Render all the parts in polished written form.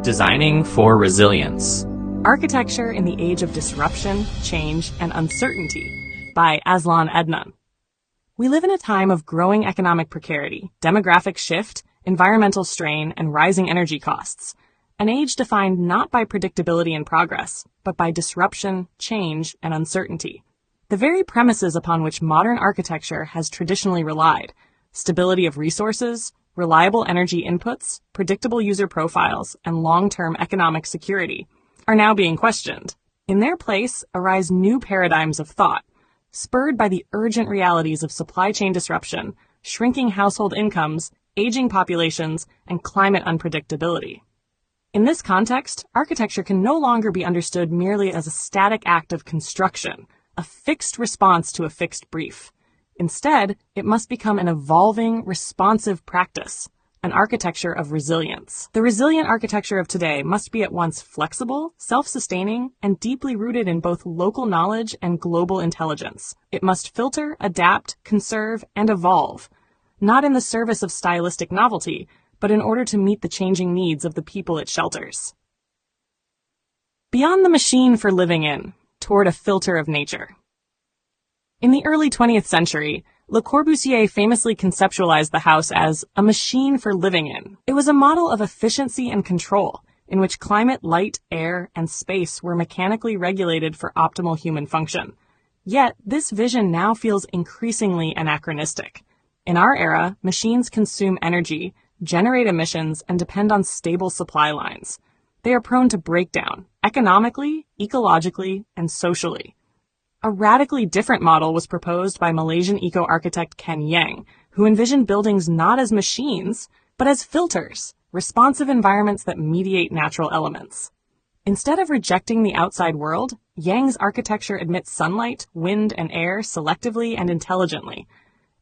Designing for Resilience. Architecture in the Age of Disruption, Change, and Uncertainty by Azlan Adnan. We live in a time of growing economic precarity, demographic shift, environmental strain, and rising energy costs. An age defined not by predictability and progress, but by disruption, change, and uncertainty. The very premises upon which modern architecture has traditionally relied, stability of resources, reliable energy inputs, predictable user profiles, and long-term economic security, are now being questioned. In their place arise new paradigms of thought, spurred by the urgent realities of supply chain disruption, shrinking household incomes, aging populations, and climate unpredictability. In this context, architecture can no longer be understood merely as a static act of construction, a fixed response to a fixed brief. Instead, it must become an evolving, responsive practice, an architecture of resilience. The resilient architecture of today must be at once flexible, self-sustaining, and deeply rooted in both local knowledge and global intelligence. It must filter, adapt, conserve, and evolve, not in the service of stylistic novelty, but in order to meet the changing needs of the people it shelters. Beyond the machine for living in, toward a filter of nature. In the early 20th century, Le Corbusier famously conceptualized the house as a machine for living in. It was a model of efficiency and control, in which climate, light, air, and space were mechanically regulated for optimal human function. Yet, this vision now feels increasingly anachronistic. In our era, machines consume energy, generate emissions, and depend on stable supply lines. They are prone to breakdown, economically, ecologically, and socially. A radically different model was proposed by Malaysian eco-architect Ken Yang, who envisioned buildings not as machines, but as filters, responsive environments that mediate natural elements. Instead of rejecting the outside world, Yang's architecture admits sunlight, wind, and air selectively and intelligently.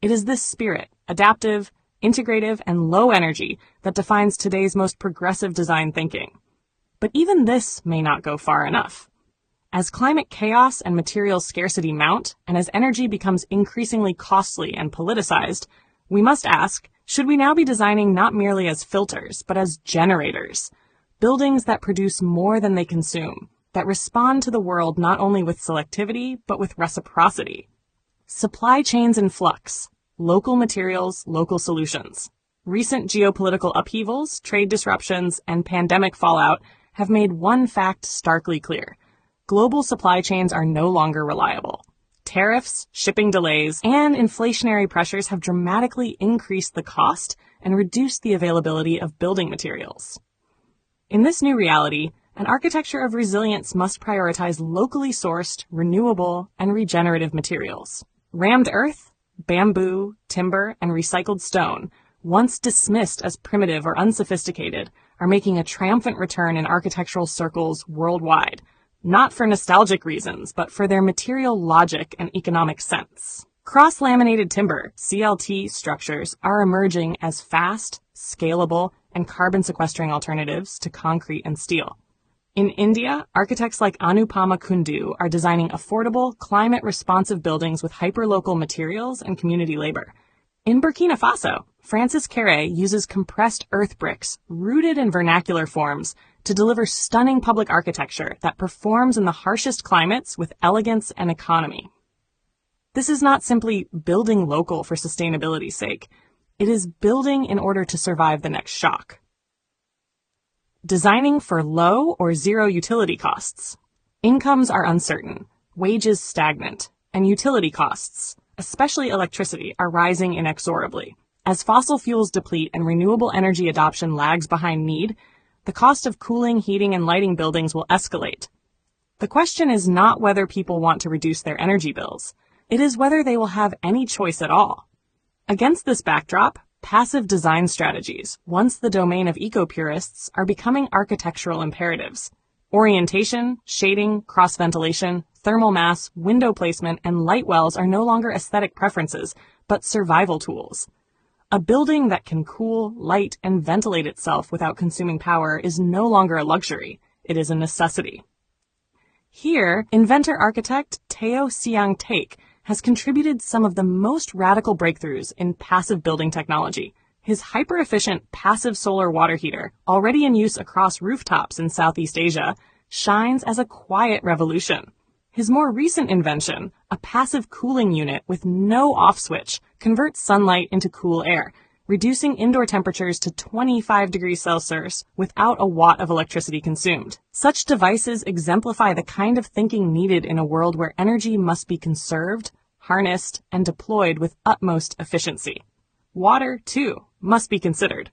It is this spirit, adaptive, integrative, and low energy, that defines today's most progressive design thinking. But even this may not go far enough. As climate chaos and material scarcity mount, and as energy becomes increasingly costly and politicized, we must ask, should we now be designing not merely as filters, but as generators? Buildings that produce more than they consume, that respond to the world not only with selectivity, but with reciprocity. Supply chains in flux, local materials, local solutions. Recent geopolitical upheavals, trade disruptions, and pandemic fallout have made one fact starkly clear. Global supply chains are no longer reliable. Tariffs, shipping delays, and inflationary pressures have dramatically increased the cost and reduced the availability of building materials. In this new reality, an architecture of resilience must prioritize locally sourced, renewable, and regenerative materials. Rammed earth, bamboo, timber, and recycled stone, once dismissed as primitive or unsophisticated, are making a triumphant return in architectural circles worldwide, not for nostalgic reasons, but for their material logic and economic sense. Cross-laminated timber, CLT structures, are emerging as fast, scalable, and carbon-sequestering alternatives to concrete and steel. In India, architects like Anupama Kundu are designing affordable, climate-responsive buildings with hyperlocal materials and community labor. In Burkina Faso, Francis Carré uses compressed earth bricks rooted in vernacular forms to deliver stunning public architecture that performs in the harshest climates with elegance and economy. This is not simply building local for sustainability's sake. It is building in order to survive the next shock. Designing for low or zero utility costs. Incomes are uncertain, wages stagnant, and utility costs, especially electricity, are rising inexorably. As fossil fuels deplete and renewable energy adoption lags behind need, the cost of cooling, heating, and lighting buildings will escalate. The question is not whether people want to reduce their energy bills. It is whether they will have any choice at all. Against this backdrop, passive design strategies, once the domain of eco-purists, are becoming architectural imperatives. Orientation, shading, cross-ventilation, thermal mass, window placement, and light wells are no longer aesthetic preferences, but survival tools. A building that can cool, light, and ventilate itself without consuming power is no longer a luxury. It is a necessity. Here, inventor-architect Teo Siang Take has contributed some of the most radical breakthroughs in passive building technology, His hyper-efficient passive solar water heater, already in use across rooftops in Southeast Asia, shines as a quiet revolution. His more recent invention, a passive cooling unit with no off switch, converts sunlight into cool air, reducing indoor temperatures to 25 degrees Celsius without a watt of electricity consumed. Such devices exemplify the kind of thinking needed in a world where energy must be conserved, harnessed, and deployed with utmost efficiency. Water, too, must be considered.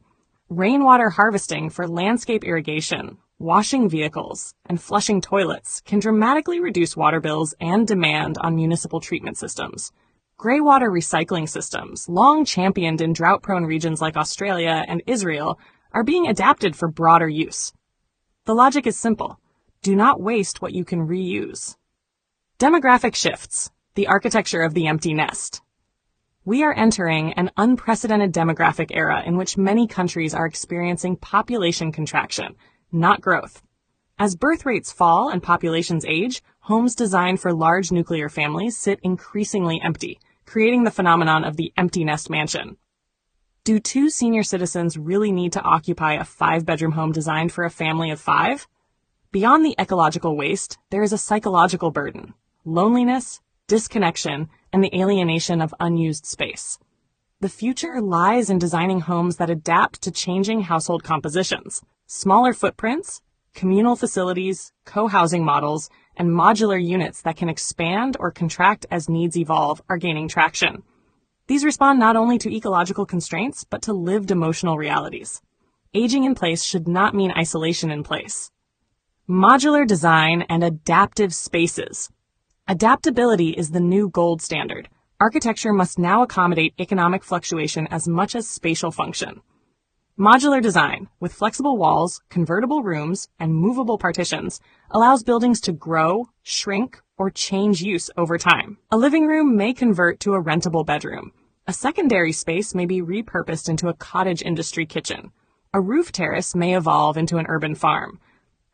Rainwater harvesting for landscape irrigation, washing vehicles, and flushing toilets can dramatically reduce water bills and demand on municipal treatment systems. Greywater recycling systems, long championed in drought-prone regions like Australia and Israel, are being adapted for broader use. The logic is simple. Do not waste what you can reuse. Demographic shifts, the architecture of the empty nest. We are entering an unprecedented demographic era in which many countries are experiencing population contraction, not growth. As birth rates fall and populations age, homes designed for large nuclear families sit increasingly empty, creating the phenomenon of the empty nest mansion. Do 2 senior citizens really need to occupy a 5-bedroom home designed for a family of 5? Beyond the ecological waste, there is a psychological burden: loneliness, disconnection, and the alienation of unused space. The future lies in designing homes that adapt to changing household compositions. Smaller footprints, communal facilities, co-housing models, and modular units that can expand or contract as needs evolve are gaining traction. These respond not only to ecological constraints, but to lived emotional realities. Aging in place should not mean isolation in place. Modular design and adaptive spaces. Adaptability is the new gold standard. Architecture must now accommodate economic fluctuation as much as spatial function. Modular design, with flexible walls, convertible rooms, and movable partitions, allows buildings to grow, shrink, or change use over time. A living room may convert to a rentable bedroom. A secondary space may be repurposed into a cottage industry kitchen. A roof terrace may evolve into an urban farm.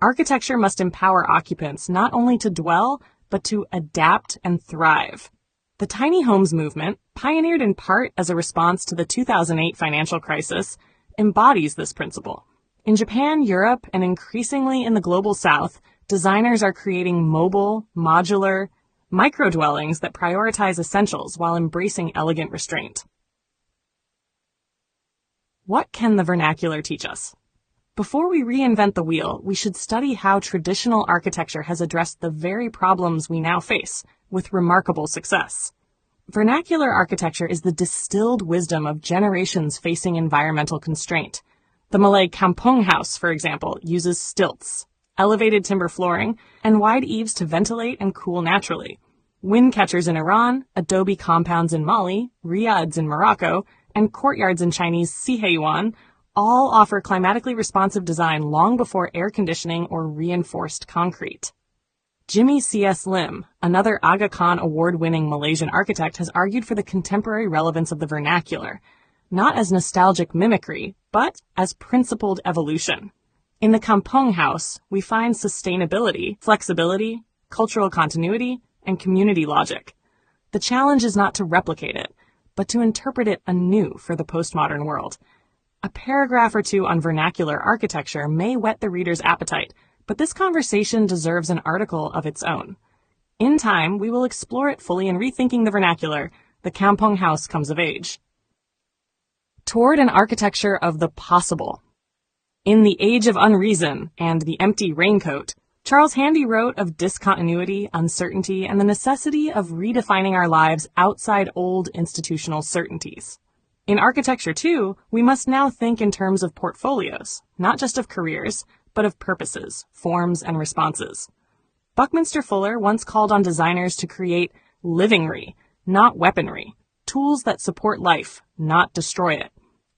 Architecture must empower occupants not only to dwell, but to adapt and thrive. The tiny homes movement, pioneered in part as a response to the 2008 financial crisis, embodies this principle. In Japan, Europe, and increasingly in the global South, designers are creating mobile, modular, micro-dwellings that prioritize essentials while embracing elegant restraint. What can the vernacular teach us? Before we reinvent the wheel, we should study how traditional architecture has addressed the very problems we now face, with remarkable success. Vernacular architecture is the distilled wisdom of generations facing environmental constraint. The Malay kampong house, for example, uses stilts, elevated timber flooring, and wide eaves to ventilate and cool naturally. Wind catchers in Iran, adobe compounds in Mali, riads in Morocco, and courtyards in Chinese Siheyuan all offer climatically responsive design long before air conditioning or reinforced concrete. Jimmy C.S. Lim, another Aga Khan award-winning Malaysian architect, has argued for the contemporary relevance of the vernacular, not as nostalgic mimicry, but as principled evolution. In the kampong house, we find sustainability, flexibility, cultural continuity, and community logic. The challenge is not to replicate it, but to interpret it anew for the postmodern world. A paragraph or two on vernacular architecture may whet the reader's appetite, but this conversation deserves an article of its own. In time, we will explore it fully in Rethinking the Vernacular, the Kampong House Comes of Age. Toward an architecture of the possible. In The Age of Unreason and The Empty Raincoat, Charles Handy wrote of discontinuity, uncertainty, and the necessity of redefining our lives outside old institutional certainties. In architecture, too, we must now think in terms of portfolios, not just of careers, but of purposes, forms, and responses. Buckminster Fuller once called on designers to create livingry, not weaponry, tools that support life, not destroy it.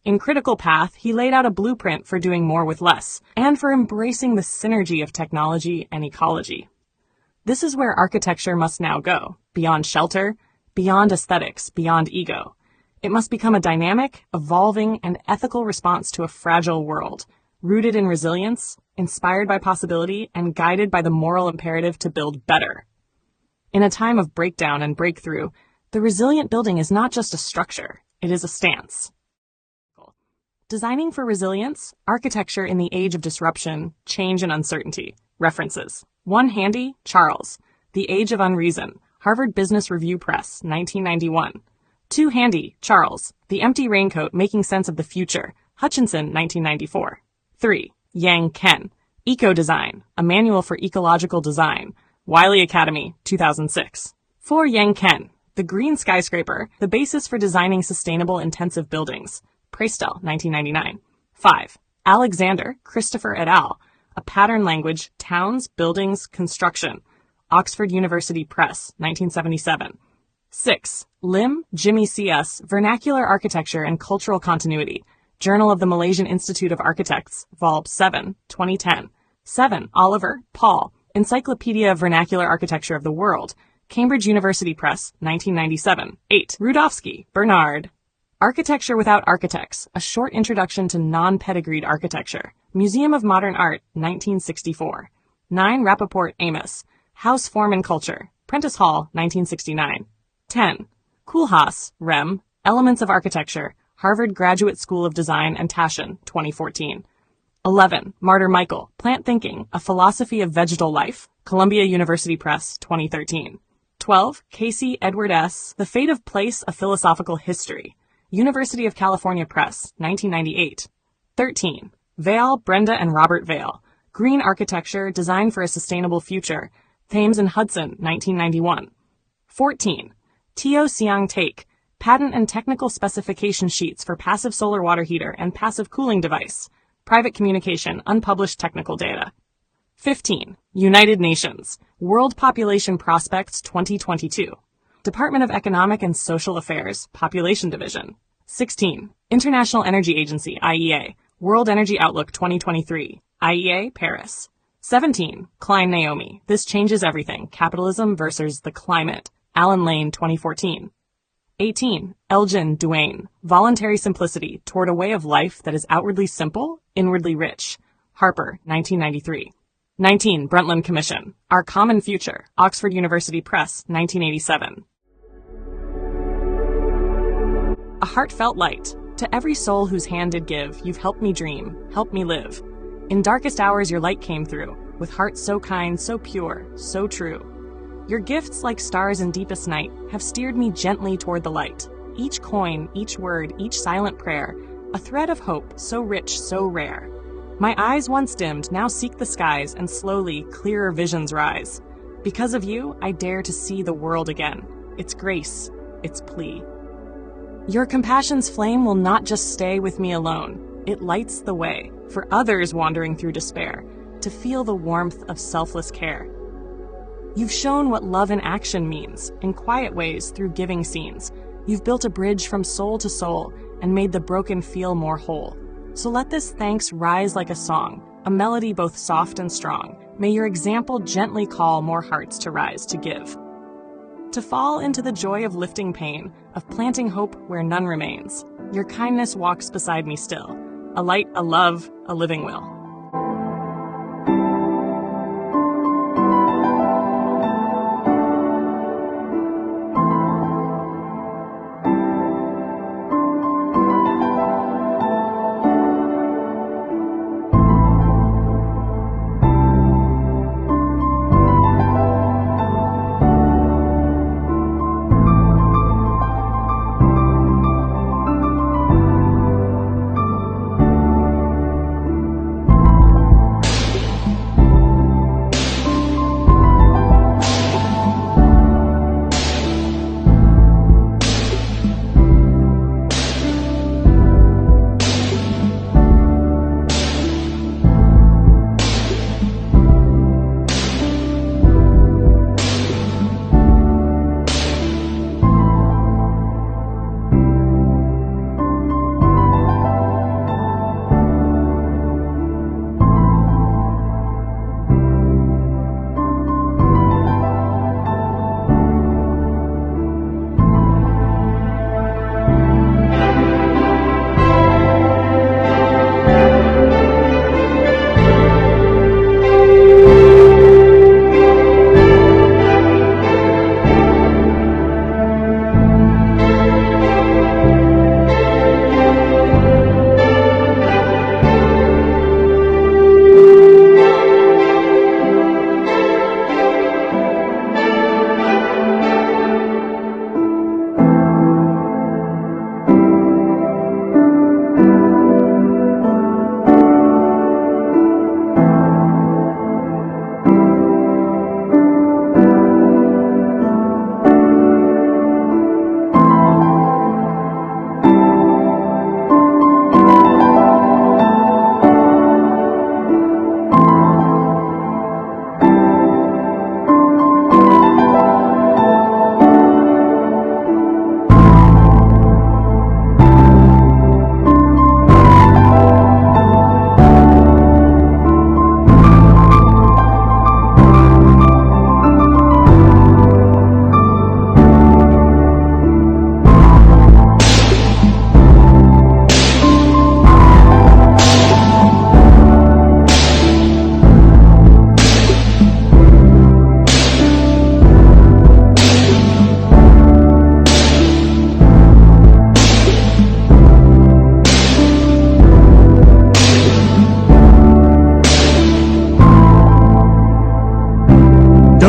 In Critical Path, he laid out a blueprint for doing more with less, and for embracing the synergy of technology and ecology. This is where architecture must now go, beyond shelter, beyond aesthetics, beyond ego. It must become a dynamic, evolving, and ethical response to a fragile world, rooted in resilience, inspired by possibility, and guided by the moral imperative to build better. In a time of breakdown and breakthrough, the resilient building is not just a structure, it is a stance. Designing for Resilience, Architecture in the Age of Disruption, Change and Uncertainty. References. 1 Handy, Charles. The Age of Unreason. Harvard Business Review Press, 1991. 2 Handy, Charles. The Empty Raincoat, Making Sense of the Future. Hutchinson, 1994. 3. Yang Ken. Eco-Design, A Manual for Ecological Design. Wiley Academy, 2006. 4 Yang Ken. The Green Skyscraper, The Basis for Designing Sustainable Intensive Buildings. Praestel, 1999. 5. Alexander, Christopher et al. A Pattern Language, Towns, Buildings, Construction. Oxford University Press, 1977. 6. Lim, Jimmy C.S., Vernacular Architecture and Cultural Continuity. Journal of the Malaysian Institute of Architects, Vol. 7, 2010. 7. Oliver, Paul, Encyclopedia of Vernacular Architecture of the World. Cambridge University Press, 1997. 8. Rudofsky, Bernard. Architecture Without Architects, A Short Introduction to Non-Pedigreed Architecture. Museum of Modern Art, 1964. 9. Rappaport, Amos. House Form and Culture. Prentice Hall, 1969. 10. Koolhaas, Rem. Elements of Architecture. Harvard Graduate School of Design and Taschen, 2014. 11. Martyr Michael, Plant Thinking, A Philosophy of Vegetal Life. Columbia University Press, 2013. 12. Casey Edward S., The Fate of Place, A Philosophical History. University of California Press, 1998. 13. Vale, Brenda and Robert Vale. Green Architecture, Design for a Sustainable Future. Thames and Hudson, 1991. 14. Teo Siang Take, Patent and Technical Specification Sheets for Passive Solar Water Heater and Passive Cooling Device. Private Communication, Unpublished Technical Data. 15. United Nations, World Population Prospects 2022. Department of Economic and Social Affairs, Population Division. 16. International Energy Agency, IEA, World Energy Outlook 2023, IEA, Paris. 17. Klein Naomi, This Changes Everything, Capitalism versus the Climate, Alan Lane 2014. 18. Elgin Duane, Voluntary Simplicity Toward a Way of Life that is Outwardly Simple, Inwardly Rich, Harper, 1993. 19. Brundtland Commission, Our Common Future, Oxford University Press, 1987. A heartfelt light. To every soul whose hand did give, you've helped me dream, helped me live. In darkest hours your light came through, with hearts so kind, so pure, so true. Your gifts, like stars in deepest night, have steered me gently toward the light. Each coin, each word, each silent prayer, a thread of hope, so rich, so rare. My eyes once dimmed now seek the skies, and slowly, clearer visions rise. Because of you, I dare to see the world again. Its grace, its plea. Your compassion's flame will not just stay with me alone. It lights the way for others wandering through despair to feel the warmth of selfless care. You've shown what love in action means, in quiet ways through giving scenes. You've built a bridge from soul to soul and made the broken feel more whole. So let this thanks rise like a song, a melody both soft and strong. May your example gently call more hearts to rise to give. To fall into the joy of lifting pain, of planting hope where none remains. Your kindness walks beside me still, a light, a love, a living will.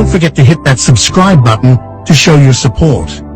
don't forget to hit that subscribe button to show your support.